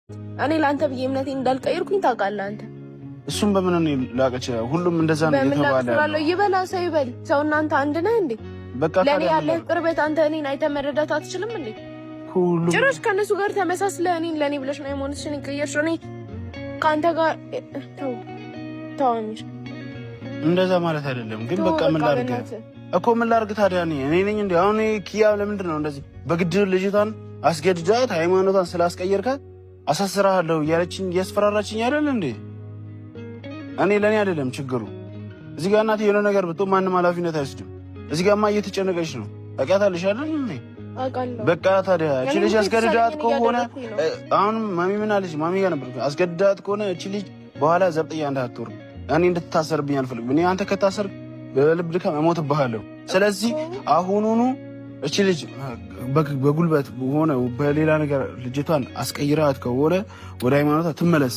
እኔ ላንተ ብዬ እምነቴን እንዳልቀይርኩኝ ታውቃለህ አንተ። እሱም በምን ነው ላቀች? ሁሉም እንደዛ ነው የተባለ ይበላ ሰው ይበል ሰው። እናንተ አንድ ነህ እንዴ? በቃ ለኔ ያለ ቅርበት አንተ እኔን አይተህ መረዳት አትችልም እንዴ? ሁሉም ጭራሽ ከነሱ ጋር ተመሳስለህ እኔን ለኔ ብለሽ ነው የሞንሽን ቀየርሽ። እኔ ካንተ ጋር ተው እንደዛ ማለት አይደለም። ግን በቃ ምን ላድርግ እኮ ምን ላድርግ ታዲያ? እኔ ነኝ እንዴ አሁን ኪያ ለምንድን ነው እንደዚህ በግድ ልጅቷን አስገድዳት ሃይማኖቷን ስላስቀየርካት አሳስራለሁ እያለችኝ እያስፈራራችኝ አይደል እንዴ? እኔ ለኔ አይደለም ችግሩ። እዚህ ጋር እናቴ የሆነ ነገር ብትሆን ማንም ኃላፊነት አይወስድም። እዚህ ጋርማ እየተጨነቀች ነው። ታውቂያታለሽ አይደል እንዴ? በቃ ታዲያ እቺ ልጅ አስገድዳት ከሆነ አሁን ማሚ ምን አለች? ማሚ ጋር ነበር። አስገድዳት ከሆነ እቺ ልጅ በኋላ ዘብጥያ እንዳትወርድ እኔ እንድትታሰርብኝ አልፈልግም። እኔ አንተ ከታሰር በልብ ድካም እሞትብሃለሁ። ስለዚህ አሁኑኑ እቺ ልጅ በጉልበት ሆነ በሌላ ነገር ልጅቷን አስቀይራት ከሆነ ወደ ሃይማኖቷ ትመለስ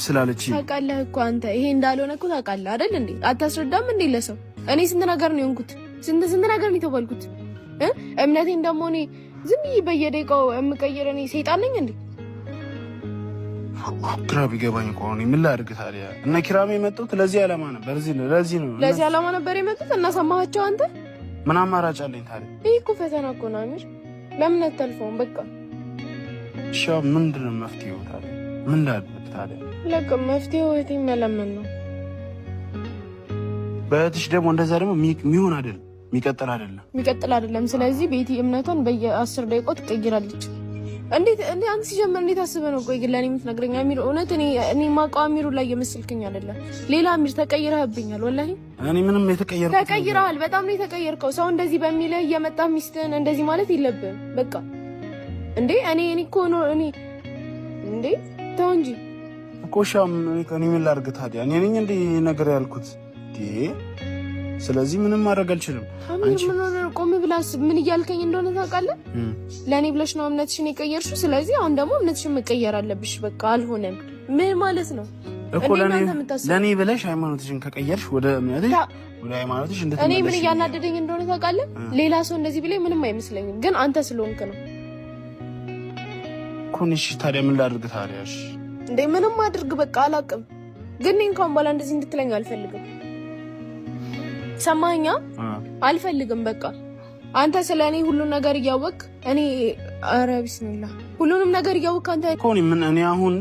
ስላለች ታውቃለህ እኮ አንተ ይሄ እንዳልሆነ እኮ ታውቃለህ አይደል እንዴ? አታስረዳም እንዴ ለሰው? እኔ ስንት ነገር ነው የሆንኩት፣ ስንት ነገር ነው የተባልኩት። እምነቴን ደግሞ እኔ ዝም ብዬ በየደቂቃው የምቀይር እኔ ሰይጣን ነኝ እንዴ? ግራ ቢገባኝ እኮ ነው። ምን ላድርግ ታዲያ? እነ ኪራም የመጡት ለዚህ ዓላማ ነበር። ለዚህ ዓላማ ነበር የመጡት እና ሰማሃቸው አንተ? ምን አማራጭ አለኝ ታዲያ? ይሄ እኮ ፈተና እኮ ነው አሚር። ለምን አታልፈውም? በቃ እሺ፣ ምንድን ነው መፍትሄው ታዲያ? ምን ላድርግ ታዲያ? ለቀ መፍትሄው እህቴን መለመን ነው። በእህትሽ ደግሞ እንደዛ ደግሞ የሚሆን አይደለም፣ የሚቀጥል አይደለም። ስለዚህ ቤቲ እምነቷን በየ10 ደቂቃው ትቀይራለች። እንዴት አንተ ሲጀምር እንዴት አስበህ ነው? ቆይ ግን ለኔ የምትነግረኝ አሚር? እውነት እኔ ማውቀው አሚሩ ላይ የመስልክኝ አይደለም። ሌላ አሚር ተቀይረህብኛል። ወላሂ እኔ ምንም ተቀይረሃል። በጣም ነው የተቀየርከው። ሰው እንደዚህ በሚልህ እየመጣ ሚስትህን እንደዚህ ማለት የለብህም። በቃ እንዴ እኔ እኮ ነው እንዴ ተው እንጂ እኮ ሻም እኔ ምን ላድርግ ታዲያ? እኔ ነኝ እንዴ ነገር ያልኩት ስለዚህ ምንም ማድረግ አልችልም። አንቺ ቆም ብላስ ምን እያልከኝ እንደሆነ ታውቃለህ? ለኔ ብለሽ ነው እምነትሽን የቀየርሽው። ስለዚህ አሁን ደግሞ እምነትሽን መቀየር አለብሽ። በቃ አልሆነም። ምን ማለት ነው እኮ ለኔ ብለሽ ሃይማኖትሽን ከቀየርሽ ወደ ሃይማኖትሽ እንድትመለሽ። እኔ ምን እያናደደኝ እንደሆነ ታውቃለህ? ሌላ ሰው እንደዚህ ቢለኝ ምንም አይመስለኝም፣ ግን አንተ ስለሆንክ ነው እኮ። እሺ ታዲያ ምን ላድርግ ታዲያ? እሺ እንዴ ምንም አድርግ በቃ አላውቅም፣ ግን እኔ እንኳን በኋላ እንደዚህ እንድትለኝ አልፈልግም። ሰማኛ አልፈልግም። በቃ አንተ ስለኔ ሁሉን ነገር እያወቅ እኔ ቢስሚላህ ሁሉንም ነገር እያወቅ አንተ እኔ አሁን